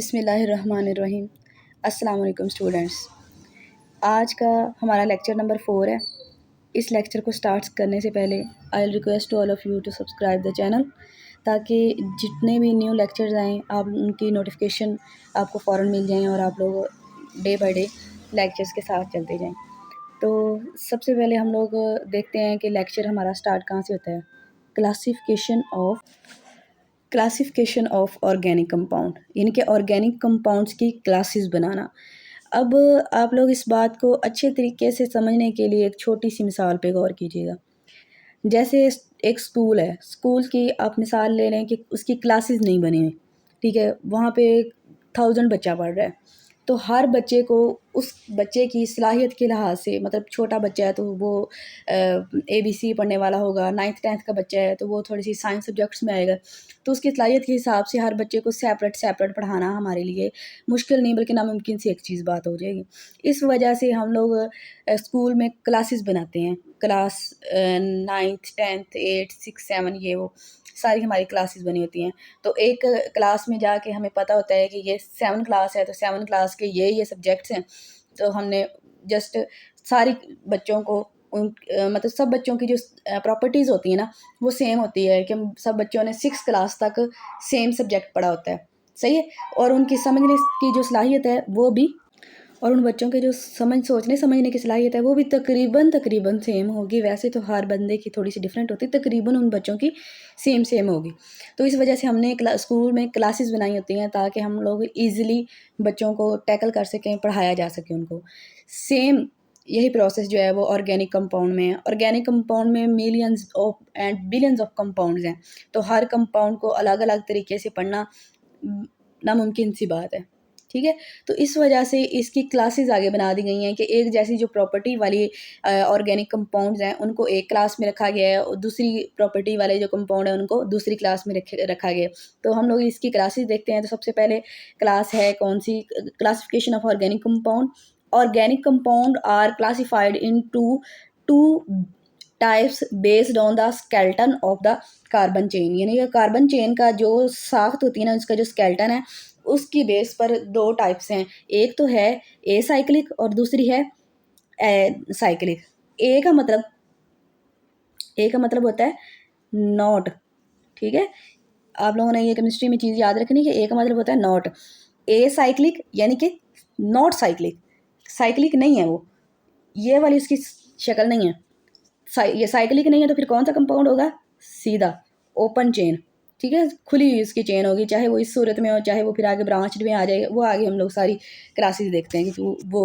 बिस्मिल्लाहिर्रहमानिर्रहीम। अस्सलाम वालेकुम स्टूडेंट्स। आज का हमारा लेक्चर नंबर 4 है। इस लेक्चर को स्टार्ट करने से पहले I will request to all of you to subscribe the channel, ताकि जितने भी न्यू लेक्चर्स आएँ आप उनकी नोटिफिकेशन आपको फ़ौरन मिल जाएँ और आप लोग डे बाय डे लेक्चर्स के साथ चलते जाएँ। तो सबसे पहले हम लोग देखते हैं कि लेक्चर हमारा स्टार्ट कहाँ से होता है। क्लासिफिकेशन ऑफ ऑर्गेनिक कंपाउंड, यानी कि ऑर्गेनिक कंपाउंड्स की क्लासेस बनाना। अब आप लोग इस बात को अच्छे तरीके से समझने के लिए एक छोटी सी मिसाल पे गौर कीजिएगा। जैसे एक स्कूल है, स्कूल की आप मिसाल ले लें कि उसकी क्लासेस नहीं बनी हुई, ठीक है, वहाँ पे 1000 बच्चा पढ़ रहा है, तो हर बच्चे को उस बच्चे की सलाहियत के लिहाज से, मतलब छोटा बच्चा है तो वो ABC पढ़ने वाला होगा, 9th-10th का बच्चा है तो वो थोड़ी सी साइंस सब्जेक्ट्स में आएगा, तो उसकी सलाहियत के हिसाब से हर बच्चे को सेपरेट पढ़ाना हमारे लिए मुश्किल नहीं बल्कि नामुमकिन सी एक चीज़ बात हो जाएगी। इस वजह से हम लोग स्कूल में क्लासेस बनाते हैं, क्लास 9th 10th 8 6 7 ये वो सारी हमारी क्लासेस बनी होती हैं। तो एक क्लास में जाके हमें पता होता है कि ये 7 क्लास है, तो 7 क्लास के ये सब्जेक्ट्स हैं। तो हमने जस्ट सारी बच्चों को मतलब सब बच्चों की जो प्रॉपर्टीज़ होती हैं ना, वो सेम होती है कि सब बच्चों ने 6 क्लास तक सेम सब्जेक्ट पढ़ा होता है, सही है। और उनकी समझने की जो सलाहियत है वो भी, और उन बच्चों के जो सोचने समझने की सलाहियत है वो भी तकरीबन सेम होगी। वैसे तो हर बंदे की थोड़ी सी डिफरेंट होती है, तकरीबन उन बच्चों की सेम होगी। तो इस वजह से हमने स्कूल में क्लासेस बनाई होती हैं ताकि हम लोग ईज़िली बच्चों को टैकल कर सकें, पढ़ाया जा सके उनको। सेम यही प्रोसेस जो है वो ऑर्गेनिक कंपाउंड में है। ऑर्गेनिक कंपाउंड में millions of and billions of compounds हैं, तो हर कंपाउंड को अलग अलग तरीके से पढ़ना नामुमकिन सी बात है, ठीक है। तो इस वजह से इसकी क्लासेस आगे बना दी गई हैं कि एक जैसी जो प्रॉपर्टी वाली ऑर्गेनिक कंपाउंड्स हैं उनको एक क्लास में रखा गया है और दूसरी प्रॉपर्टी वाले जो कंपाउंड हैं उनको दूसरी क्लास में रखा गया है। तो हम लोग इसकी क्लासेस देखते हैं। तो सबसे पहले क्लास है कौन सी, classification of organic compound. Organic compound are classified in two types based on the skeleton of the carbon chain, यानी कि कार्बन चेन का जो साख्त होती है ना, उसका जो स्केलेटन है उसकी बेस पर 2 टाइप्स हैं। एक तो है ए साइक्लिक और दूसरी है साइक्लिक। ए का मतलब होता है नॉट, ठीक है। आप लोगों ने ये केमिस्ट्री में चीज़ याद रखनी है कि ए का मतलब होता है नॉट। ए साइक्लिक यानी कि नॉट साइक्लिक, साइक्लिक नहीं है वो, ये वाली उसकी शक्ल नहीं है। ये साइक्लिक नहीं है तो फिर कौन सा कंपाउंड होगा, सीधा ओपन चेन, ठीक है, खुली हुई उसकी चेन होगी, चाहे वो इस सूरत में हो चाहे वो फिर आगे ब्रांच में आ जाए। वो आगे हम लोग सारी क्लासेस देखते हैं कि वो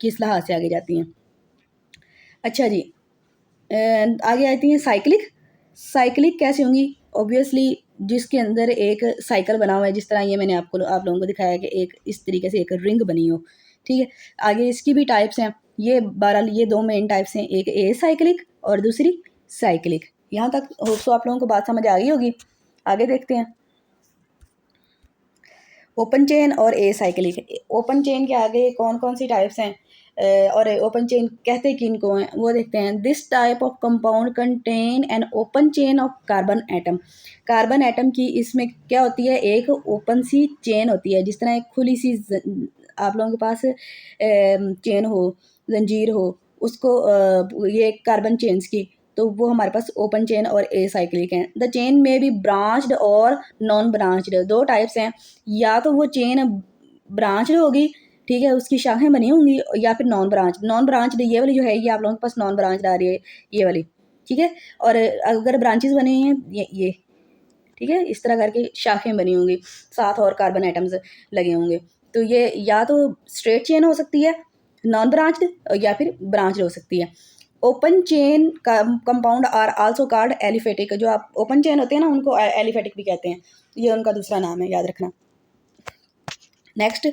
किस लिहाज से आगे जाती हैं। अच्छा जी, आगे आती हैं साइक्लिक। साइक्लिक कैसे होंगी, ऑब्वियसली जिसके अंदर एक साइकिल बना हुआ है, जिस तरह ये मैंने आप लोगों को दिखाया कि एक इस तरीके से एक रिंग बनी हो, ठीक है। आगे इसकी भी टाइप्स हैं, ये 2 मेन टाइप्स हैं, एक ए साइक्लिक और दूसरी साइक्लिक। यहाँ तक होप सो आप लोगों को बात समझ आ गई होगी। आगे देखते हैं ओपन चेन और ए साइक्लिक। ओपन चेन के आगे कौन कौन सी टाइप्स हैं और ओपन चेन कहते किनको हैं वो देखते हैं। This type of compound contain an open chain of carbon atom. Carbon atom की इसमें क्या होती है, एक ओपन सी चेन होती है, जिस तरह एक खुली सी आप लोगों के पास चेन हो, जंजीर हो, उसको ये कार्बन चेन्स की, तो वो हमारे पास ओपन चेन और ए साइक्लिक हैं। द चेन में बी ब्रांच्ड और नॉन ब्रांच्ड, 2 टाइप्स हैं। या तो वो चेन ब्रांच्ड होगी, ठीक है, उसकी शाखें बनी होंगी, या फिर नॉन ब्रांच्ड ये वाली जो है ये आप लोगों के पास नॉन ब्रांच्ड आ रही है, ये वाली, ठीक है। और अगर ब्रांचेस बनी हुई हैं ये ठीक है, इस तरह करके शाखें बनी होंगी, साथ और कार्बन एटम्स लगे होंगे। तो ये या तो स्ट्रेट चेन हो सकती है नॉन ब्रांच्ड, या फिर ब्रांच्ड हो सकती है। Open chain compound are also called aliphatic. जो आप ओपन चेन होते हैं ना उनको एलिफेटिक भी कहते हैं, ये उनका दूसरा नाम है, याद रखना। Next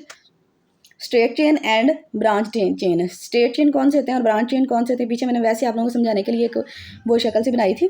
straight chain and branch chain. Straight chain कौन से होते हैं और ब्रांच चेन कौन से होते हैं, पीछे मैंने वैसे आप लोगों को समझाने के लिए एक वो शक्ल से बनाई थी।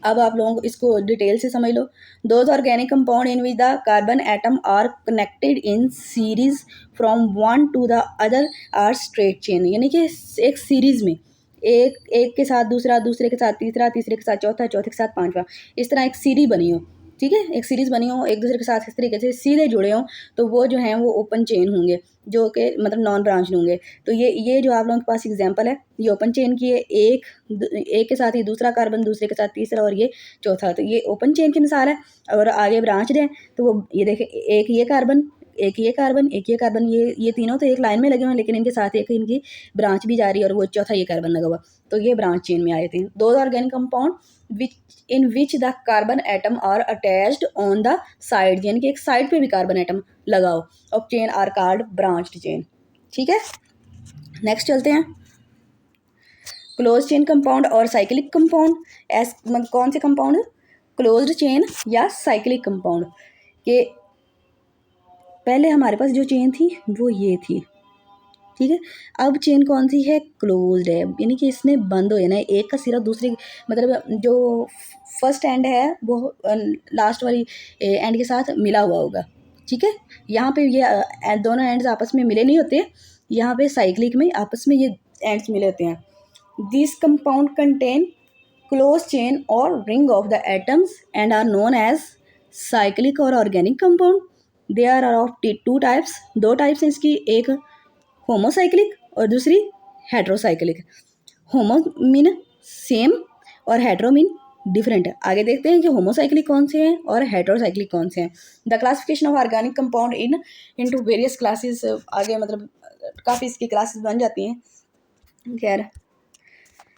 अब आप लोगों को इसको डिटेल से समझ लो। Those organic compound in which the carbon atom are connected in series from one to the other are straight chain, यानी कि एक सीरीज में एक के साथ दूसरा, दूसरे के साथ तीसरा, तीसरे के साथ चौथा, चौथे के साथ पांचवा, इस तरह एक सीरी बनी हो, ठीक है, एक सीरीज़ बनी हो, एक दूसरे के साथ इस तरीके से सीधे जुड़े हों, तो वो जो हैं वो ओपन चेन होंगे, जो कि मतलब नॉन ब्रांच होंगे। तो ये जो आप लोगों के पास एग्जांपल है, ये ओपन चेन की है। एक के साथ ही दूसरा कार्बन, दूसरे के साथ तीसरा और ये चौथा, तो ये ओपन चेन की मिसाल है। और आगे ब्रांच है तो वो ये देखें, एक ये कार्बन, एक ये कार्बन, एक ये कार्बन, ये तीनों तो एक लाइन में लगे हुए हैं, लेकिन इनके साथ एक इनकी ब्रांच भी जा रही है और वो चौथा ये कार्बन लगा हुआ, तो ये ब्रांच चेन में आए थे। दो organic compound which the carbon atom are attached on the side, यानी कि एक साइड पे भी कार्बन एटम लगा हो, और chain are called branched chain. ठीक है, नेक्स्ट चलते हैं। क्लोज चेन कंपाउंड और साइक्लिक कंपाउंड। कौन से कंपाउंड, क्लोज्ड चेन या साइक्लिक कंपाउंड के पहले हमारे पास जो चेन थी वो ये थी, ठीक है। अब चेन कौन सी है, क्लोज्ड है, यानी कि इसने बंद हो जाना है, एक का सिरा दूसरे मतलब जो फर्स्ट एंड है वो लास्ट वाली एंड के साथ मिला हुआ होगा। ठीक है, यहाँ पे ये दोनों एंड्स आपस में मिले नहीं होते, यहाँ पे साइक्लिक में आपस में ये एंड्स मिले होते हैं। This compound contain close chain और ring of the atoms and are known as cyclic और organic compound. They are of two types, दो टाइप्स हैं इसकी, एक होमोसाइक्लिक और दूसरी हेट्रोसाइक्लिक। होमो मीन सेम और हेट्रो मीन डिफरेंट है। आगे देखते हैं कि होमोसाइक्लिक कौन से हैं और हेट्रोसाइक्लिक कौन से हैं। The classification of organic compound into various classes, आगे मतलब काफ़ी इसकी क्लासेस बन जाती हैं। खैर,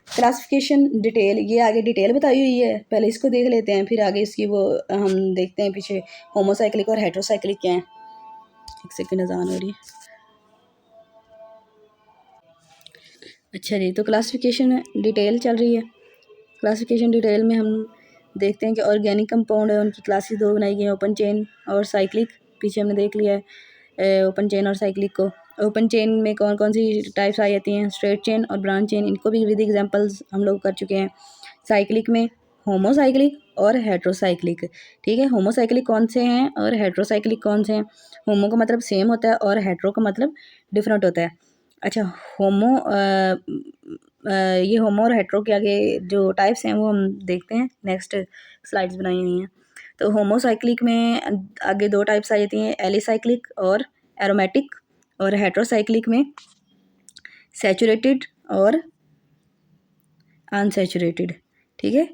क्लासिफिकेशन डिटेल, ये आगे डिटेल बताई हुई है, पहले इसको देख लेते हैं, फिर आगे इसकी वो हम देखते हैं पीछे होमोसाइक्लिक और हेट्रोसाइक्लिक क्या हैं। एक सेकेंड, अजान हो रही है। अच्छा जी, तो क्लासिफिकेशन डिटेल चल रही है। क्लासिफिकेशन डिटेल में हम देखते हैं कि ऑर्गेनिक कंपाउंड है, उनकी क्लासेस दो बनाई गई हैं, ओपन चेन और साइक्लिक। पीछे हमने देख लिया है ओपन चेन और साइक्लिक को। ओपन चेन में कौन कौन सी टाइप्स आ जाती हैं, स्ट्रेट चेन और ब्रांच चेन, इनको भी विद एग्जांपल्स हम लोग कर चुके हैं। साइक्लिक में होमोसाइक्लिक और हेट्रोसाइक्लिक। ठीक है, होमोसाइक्लिक कौन से हैं और हेट्रोसाइक्लिक कौन से हैं। होमो का मतलब सेम होता है और हेट्रो का मतलब डिफरेंट होता है। अच्छा, होमो ये होमो और हेट्रो के आगे जो टाइप्स हैं वो हम देखते हैं, नेक्स्ट स्लाइड्स बनाई हुई हैं। तो होमोसाइक्लिक में आगे दो टाइप्स आ जाती हैं, एलिसाइक्लिक और एरोमेटिक, और हेट्रोसाइक्लिक में सैचुरेटेड और अनसैचुरेटेड। ठीक है,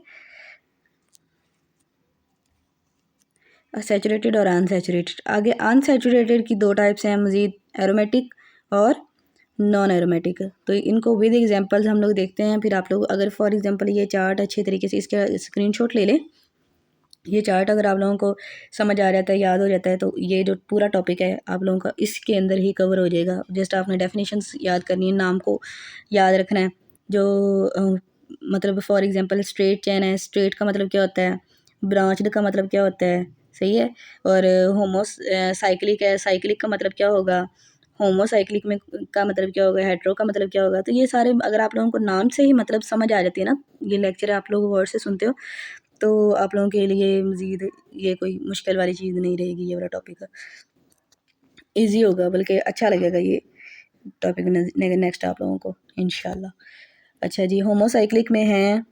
सैचुरेटेड और अनसैचुरेटेड। आगे अनसैचुरेटेड की दो टाइप्स हैं मज़ीद, एरोमेटिक और नॉन एरोमेटिक। तो इनको विद एग्जांपल्स हम लोग देखते हैं। फिर आप लोग अगर फॉर एग्जांपल ये चार्ट अच्छे तरीके से इसका स्क्रीनशॉट ले लें, ये चार्ट अगर आप लोगों को समझ आ जाता है, याद हो जाता है, तो ये जो पूरा टॉपिक है आप लोगों का इसके अंदर ही कवर हो जाएगा। जस्ट आपने डेफिनेशंस याद करनी है, नाम को याद रखना है। जो मतलब फॉर एग्जांपल स्ट्रेट चेन है, स्ट्रेट का मतलब क्या होता है, ब्रांच्ड का मतलब क्या होता है, सही है। और साइक्लिक है, साइक्लिक का मतलब क्या होगा, होमोसाइक्लिक में का मतलब क्या होगा, हेट्रो का मतलब क्या होगा। तो ये सारे अगर आप लोगों को नाम से ही मतलब समझ आ जाती है ना, ये लेक्चर आप लोग वर्ड से सुनते हो, तो आप लोगों के लिए मज़ीद ये कोई मुश्किल वाली चीज़ नहीं रहेगी। ये वाला टॉपिक ईजी होगा, बल्कि अच्छा लगेगा ये टॉपिक नेक्स्ट आप लोगों को इंशाल्लाह। अच्छा जी, होमोसाइक्लिक में है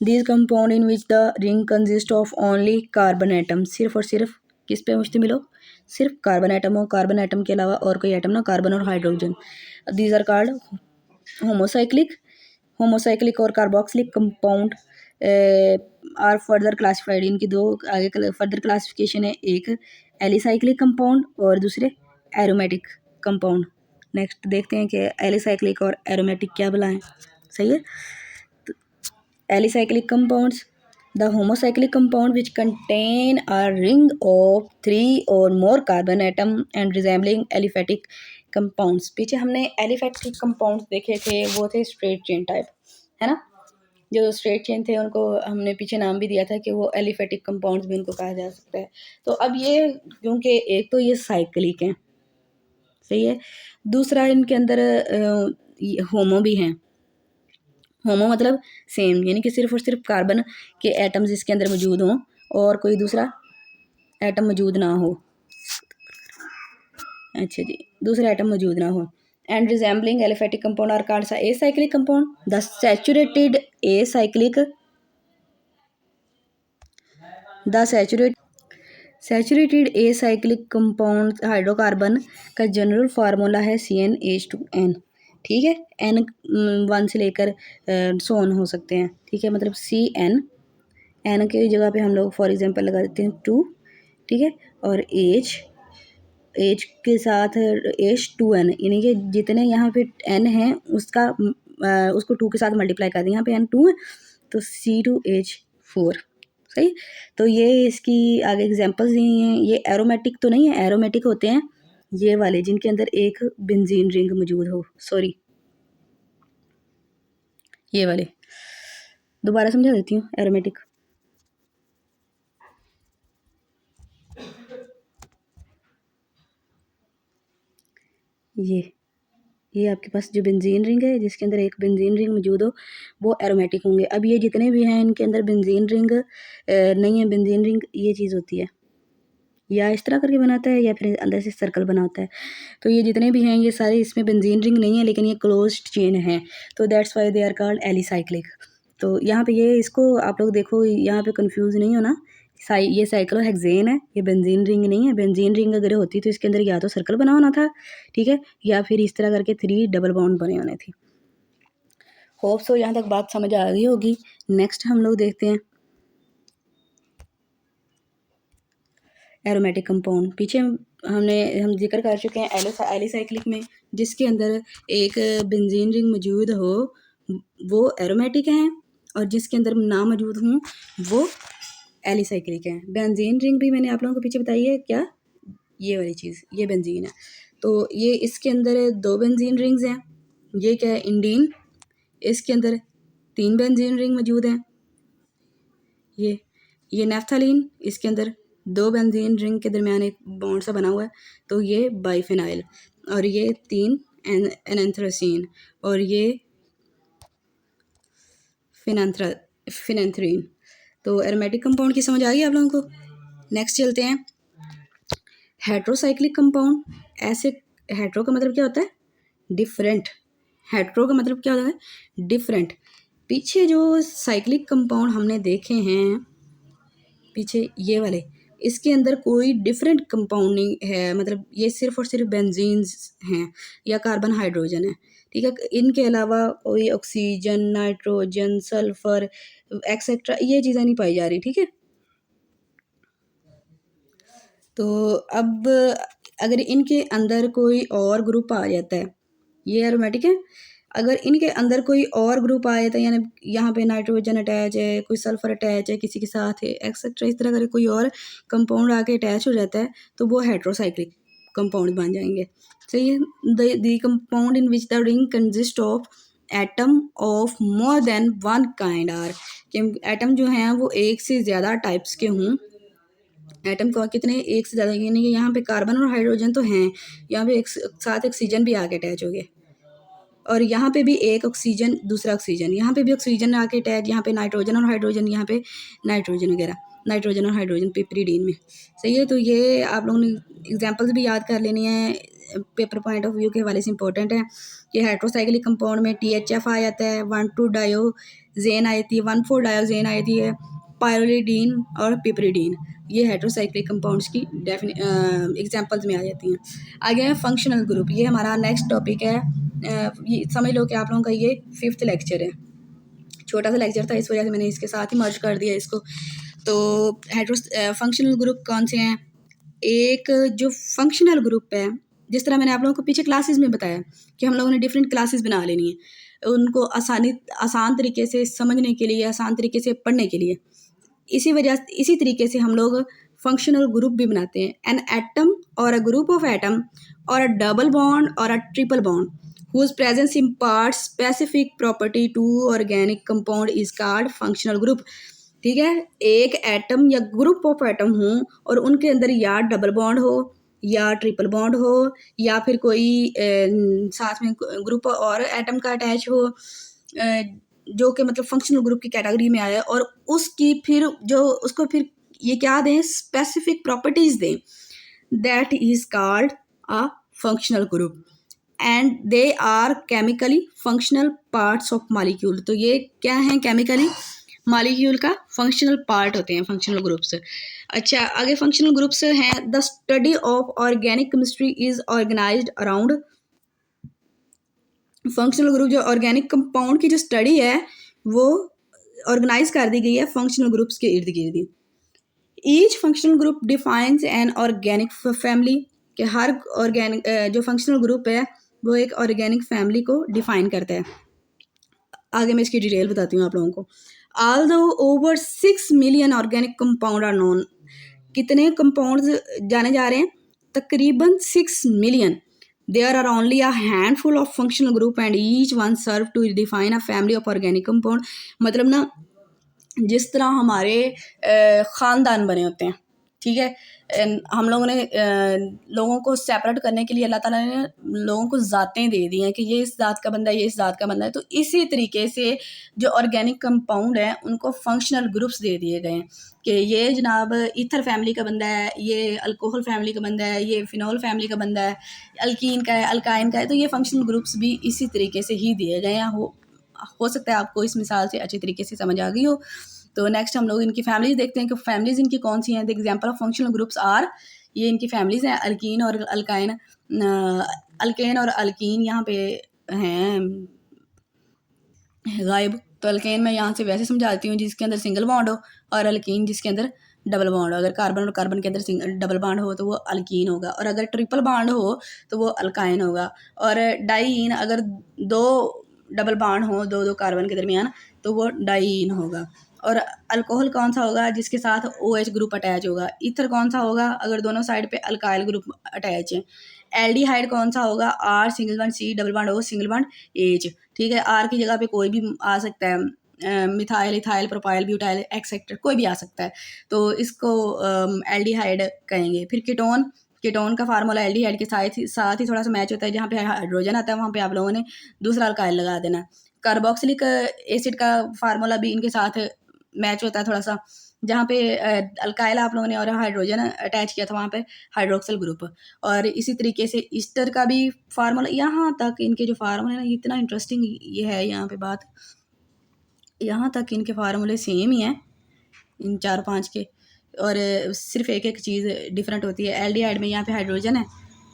this compound in which the ring consist of only carbon atom, सिर्फ और सिर्फ किस पे मुश्तमिल हो, सिर्फ कार्बन एटम हो, कार्बन एटम के अलावा और कोई एटम ना, कार्बन और hydrogen. These are called homocyclic. Homocyclic और carboxylic compound are further classified, इनकी दो आगे फर्दर क्लासिफिकेशन है, एक एलिसाइक्लिक कंपाउंड और दूसरे एरोमेटिक कंपाउंड। नेक्स्ट देखते हैं कि एलिसाइक्लिक और एरोमेटिक क्या बुलाएं, सही है। Alicyclic compounds, the homocyclic compound which contain a ring of 3 और more carbon atom and resembling aliphatic compounds. पीछे हमने एलिफेटिक कंपाउंड्स देखे थे, वो थे स्ट्रेट चेन टाइप, है ना। जो स्ट्रेट चेन थे उनको हमने पीछे नाम भी दिया था कि वो एलिफेटिक कंपाउंड्स भी उनको कहा जा सकता है। तो अब ये क्योंकि एक तो ये साइक्लिक हैं, सही है, दूसरा इनके अंदर होमो भी हैं। होमो मतलब सेम, यानी कि सिर्फ और सिर्फ कार्बन के एटम्स इसके अंदर मौजूद हों और कोई दूसरा एटम मौजूद ना हो। अच्छा जी, दूसरा एटम मौजूद ना हो। And resembling aliphatic compound are called acyclic compound. The saturated acyclic the saturated acyclic compound hydrocarbon का जनरल फार्मूला है CnH2n। ठीक है, n 1 से लेकर सो ऑन हो सकते हैं। ठीक है, मतलब n की जगह पे हम लोग फॉर एग्जांपल लगा देते हैं 2। ठीक है, और H के साथ H2n, यानी कि जितने यहाँ पे n है उसको 2 के साथ मल्टीप्लाई कर दें। यहाँ पे n 2 है तो C2H4। सही। तो ये इसकी आगे एग्जांपल्स दी हैं। ये एरोमेटिक तो नहीं है, एरोमेटिक होते हैं ये वाले जिनके अंदर एक बेंजीन रिंग मौजूद हो। सॉरी, ये वाले दोबारा समझा देती हूँ। एरोमेटिक ये आपके पास जो बेंजीन रिंग है जिसके अंदर एक बेंजीन रिंग मौजूद हो वो एरोमेटिक होंगे। अब ये जितने भी हैं इनके अंदर बेंजीन रिंग नहीं है। बेंजीन रिंग ये चीज़ होती है, या इस तरह करके बनाता है या फिर अंदर से सर्कल बनाता है। तो ये जितने भी हैं ये सारे इसमें बेंजीन रिंग नहीं है, लेकिन ये क्लोज्ड चेन है, तो that's why they are called alicyclic. तो यहाँ पे ये इसको आप लोग देखो, यहाँ पे कंफ्यूज नहीं होना। ये साइक्लोहेक्सेन है, ये बेंजीन रिंग नहीं है। बेंजीन रिंग अगर होती तो इसके अंदर या तो सर्कल बना होना था, ठीक है, या फिर इस तरह करके 3 डबल बॉन्ड बने होने थे। होप सो यहाँ तक बात समझ आ गई होगी। नेक्स्ट हम लोग देखते हैं एरोमेटिक कंपाउंड। पीछे हम जिक्र कर चुके हैं एलिसाइक्लिक में जिसके अंदर एक बेंजीन रिंग मौजूद हो वो एरोमेटिक हैं, और जिसके अंदर ना मौजूद हों वो एलिसाइक्लिक है। बेंजीन रिंग भी मैंने आप लोगों को पीछे बताई है क्या, ये वाली चीज़, ये बेंजीन है। तो ये इसके अंदर 2 बेंजीन रिंग्स हैं। ये क्या है, इंडीन। इसके अंदर 3 बेंजीन रिंग मौजूद हैं। ये नेफ्थलीन, इसके अंदर 2 बेंजीन रिंग के दरमियान एक बॉन्ड सा बना हुआ है, तो ये बाइफेनाइल। और ये 3 एनैंथ्रासीन, और ये फिनेंथ्रीन। तो एरोमेटिक कंपाउंड की समझ आ गई आप लोगों को। नेक्स्ट चलते हैं हेट्रोसाइक्लिक कंपाउंड। ऐसे हेट्रो का मतलब क्या होता है, डिफरेंट। हेट्रो का मतलब क्या होता है, डिफरेंट। पीछे जो साइक्लिक कंपाउंड हमने देखे हैं पीछे ये वाले, इसके अंदर कोई डिफरेंट कंपाउंड नहीं है, मतलब ये सिर्फ और सिर्फ बेंजीन्स हैं या कार्बन हाइड्रोजन है। ठीक है, इनके अलावा कोई ऑक्सीजन, नाइट्रोजन, सल्फर एक्सेट्रा ये चीज़ें नहीं पाई जा रही। ठीक है, तो अब अगर इनके अंदर कोई और ग्रुप आ जाता है, ये एरोमेटिक है, अगर इनके अंदर कोई और ग्रुप आ जाता है, यानी यहाँ पे नाइट्रोजन अटैच है, कोई सल्फर अटैच है किसी के साथ है एक्सेट्रा, इस तरह का कोई और कंपाउंड आके अटैच हो जाता है तो वो हेट्रोसाइक्लिक कंपाउंड बन जाएंगे। सही है। The compound in which the ring consist of atom of more than one kind are, atom जो हैं वो एक से ज़्यादा टाइप्स के हों। एटम का कितने, एक से ज़्यादा, यानी कि यहाँ पे कार्बन और हाइड्रोजन तो हैं, यहाँ पे एक साथ ऑक्सीजन भी आके अटैच हो गए, और यहाँ पे भी एक ऑक्सीजन दूसरा ऑक्सीजन, यहाँ पे भी ऑक्सीजन आके अटैच, यहाँ पे नाइट्रोजन और हाइड्रोजन, यहाँ पे नाइट्रोजन वगैरह, नाइट्रोजन और हाइड्रोजन पिपरीडीन में। सही है। तो ये आप लोगों ने एग्जांपल्स भी याद कर लेनी है, पेपर पॉइंट ऑफ व्यू के हवाले से इंपॉर्टेंट है। कि हेट्रोसाइक्लिक कंपाउंड में THF आ जाता है, 1,2 डायोजेन आई थी, 1,4 डायोजेन आई थी है, पायरोलिडीन और पिपरीडीन, ये हेट्रोसाइक्लिक कंपाउंड्स की एग्जांपल्स में आ जाती हैं। आगे है फंक्शनल ग्रुप, ये हमारा नेक्स्ट टॉपिक है। ये समझ लो कि आप लोगों का ये 5th लेक्चर है। छोटा सा लेक्चर था, इस वजह से मैंने इसके साथ ही मर्ज कर दिया इसको। तो फंक्शनल ग्रुप कौन से हैं, एक जो फंक्शनल ग्रुप है, जिस तरह मैंने आप लोगों को पीछे क्लासेस में बताया कि हम लोगों ने डिफरेंट क्लासेस बना लेनी है उनको आसान तरीके से समझने के लिए, आसान तरीके से पढ़ने के लिए। इसी तरीके से हम लोग फंक्शनल ग्रुप भी बनाते हैं। एन एटम और अ ग्रुप ऑफ एटम और अ डबल बॉन्ड और a triple bond whose presence imparts specific property to organic compound is called functional group। ठीक है, एक एटम या ग्रुप ऑफ एटम हो और उनके अंदर या डबल बॉन्ड हो या ट्रिपल बॉन्ड हो या फिर कोई साथ में ग्रुप और एटम का अटैच हो, जो कि मतलब फंक्शनल ग्रुप की कैटेगरी में आया, और उसको फिर ये क्या दें, स्पेसिफिक प्रॉपर्टीज दें, that is called a functional group and they are chemically functional parts of molecule. तो ये क्या हैं, केमिकली मालिक्यूल का फंक्शनल पार्ट होते हैं फंक्शनल ग्रुप्स। अच्छा, आगे फंक्शनल ग्रुप्स हैं, the study of organic chemistry is organised around. Functional group जो ऑर्गेनिक कंपाउंड की जो स्टडी है वो ऑर्गेनाइज कर दी गई है फंक्शनल ग्रुप्स के इर्द गिर्द। Each functional group defines an organic family, कि हर ऑर्गेनिक जो फंक्शनल ग्रुप है वो एक ऑर्गेनिक फैमिली को डिफाइन करता है। आगे मैं इसकी डिटेल बताती हूँ आप लोगों को। Although over 6 million organic compound are known, कितने कंपाउंड्स जाने जा रहे हैं? तकरीबन 6 million. There are only a handful of functional group and each one serve to define a family of organic compound. मतलब ना, जिस तरह हमारे ख़ानदान बने होते हैं, ठीक है, हम लोगों ने लोगों को सेपरेट करने के लिए अल्लाह ताला ने लोगों को ज़ातें दे दी हैं कि ये इस ज़ात का बंदा है, ये इस ज़ात का बंदा है। तो इसी तरीके से जो ऑर्गेनिक कंपाउंड है उनको फंक्शनल ग्रुप्स दे दिए गए हैं कि ये जनाब ईथर फैमिली का बंदा है, ये अल्कोहल फैमिली का बंदा है, ये फिनॉल फैमिली का बंदा है, अल्कीन का है, अल्काइन का है। तो ये फंक्शनल ग्रुप्स भी इसी तरीके से ही दिए गए हैं। हो सकता है आपको इस मिसाल से अच्छी तरीके से समझ आ गई हो। तो नेक्स्ट हम लोग इनकी फैमिलीज देखते हैं कि फैमिलीज इनकी कौन सी हैं। The example of functional groups are, ये इनकी फैमिलीज हैं, अल्कीन और अल्काइन। अल्केन और अल्कीन यहाँ पे हैं गायब। तो अल्केन मैं यहाँ से वैसे समझाती हूँ जिसके अंदर सिंगल बॉन्ड हो, और अल्कीन जिसके अंदर डबल बॉन्ड हो। अगर कार्बन और कार्बन के अंदर डबल बॉन्ड हो तो वो अल्कीन होगा, और अगर ट्रिपल बॉन्ड हो तो वो अल्काइन होगा। और डाईन, अगर दो डबल बॉन्ड हो दो दो कार्बन के दरमियान तो वो डाईन होगा। और अल्कोहल कौन सा होगा? जिसके साथ OH ग्रुप अटैच होगा। ईथर कौन सा होगा? अगर दोनों साइड पे अल्काइल ग्रुप अटैच है। एल्डिहाइड कौन सा होगा? R single bond C double bond O single bond H, ठीक है। R की जगह पे कोई भी आ सकता है, methyl, ethyl, propyl, butyl etcetera, कोई भी आ सकता है। तो इसको एल्डिहाइड कहेंगे। फिर कीटोन, कीटोन का फार्मूला एल्डिहाइड के साथ ही थोड़ा सा मैच होता है। जहाँ पे हाइड्रोजन आता है वहाँ पे आप लोगों ने दूसरा अल्काइल लगा देना। कार्बोक्सिलिक एसिड का फार्मूला भी इनके साथ मैच होता है थोड़ा सा। जहाँ पे अल्काइल आप लोगों ने और हाइड्रोजन अटैच किया था वहाँ पे हाइड्रोक्सिल ग्रुप। और इसी तरीके से ईस्टर का भी फार्मूला, यहाँ तक इनके जो फार्मूले हैं ना, इतना इंटरेस्टिंग ये है यहाँ पे बात, यहाँ तक इनके फार्मूले सेम ही हैं इन 4-5 के, और सिर्फ एक एक चीज़ डिफरेंट होती है। एल्डिहाइड में यहाँ पे हाइड्रोजन है,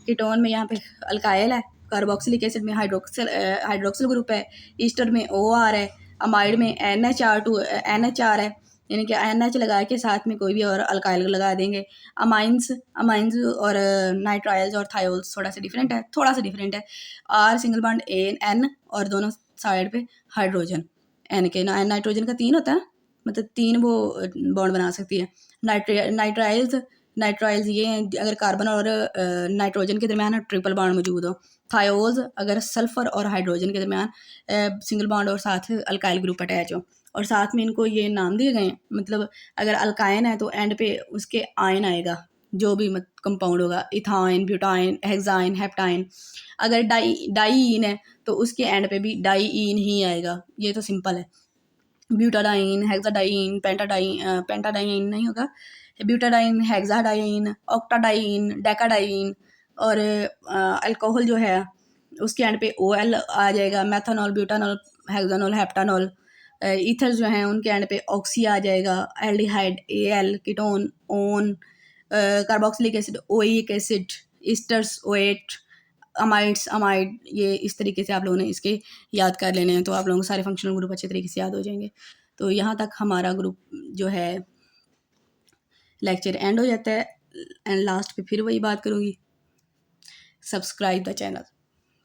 कीटोन में यहाँ पे अल्काइल है, कार्बोक्सिलिक एसिड में हाइड्रोक्सिल ग्रुप है, ईस्टर में OR है, अमाइड में NHR है। यानी कि NH लगा के साथ में कोई भी और अल्काइल लगा देंगे। अमाइंस और नाइट्राइल्स और थायोल्स थोड़ा सा डिफरेंट है। R सिंगल बॉन्ड N, और दोनों साइड पे हाइड्रोजन N के। नाइट्रोजन का 3 होता है, मतलब 3 वो बॉन्ड बना सकती है। नाइट्राइल्स ये हैं अगर कार्बन और नाइट्रोजन के दरमियान ट्रिपल बॉन्ड मौजूद हो। थायोल्स अगर सल्फर और हाइड्रोजन के दरमियान सिंगल बॉन्ड और साथ अल्काइल ग्रुप अटैच हो। और साथ में इनको ये नाम दिए गए हैं, मतलब अगर अल्काइन है तो एंड पे उसके आयन आएगा, जो भी कंपाउंड होगा, इथाइन, ब्यूटाइन, हेक्साइन, हेप्टाइन। अगर डाईइन है तो उसके एंड पे भी डाईइन ही आएगा। ये तो सिंपल है। ब्यूटाडाइन, हेक्साडाइन, पेंटाडाइन नहीं होगा, ब्यूटाडाइन, हेक्साडाइन, ऑक्टाडाइन, डेकाडाइन। और अल्कोहल जो है उसके एंड पे OL आ जाएगा। Methanol, butanol, hexanol, heptanol. Ether जो हैं उनके एंड पे ऑक्सी आ जाएगा। Aldehyde AL, ketone ON, carboxylic acid OIC acid, esters OH, amide. ये इस तरीके से आप लोगों ने इसके याद कर लेने हैं, तो आप लोगों को सारे फंक्शनल ग्रुप अच्छे तरीके से याद हो जाएंगे। तो यहाँ तक हमारा ग्रुप जो है लेक्चर एंड हो जाता है। एंड लास्ट पे फिर वही बात करूँगी, subscribe the channel.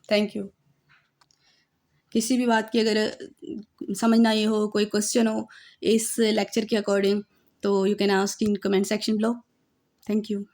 Thank you. किसी भी बात की अगर समझ ना आई हो, कोई क्वेश्चन हो इस लेक्चर के अकॉर्डिंग, तो you can ask in comment section below. Thank you.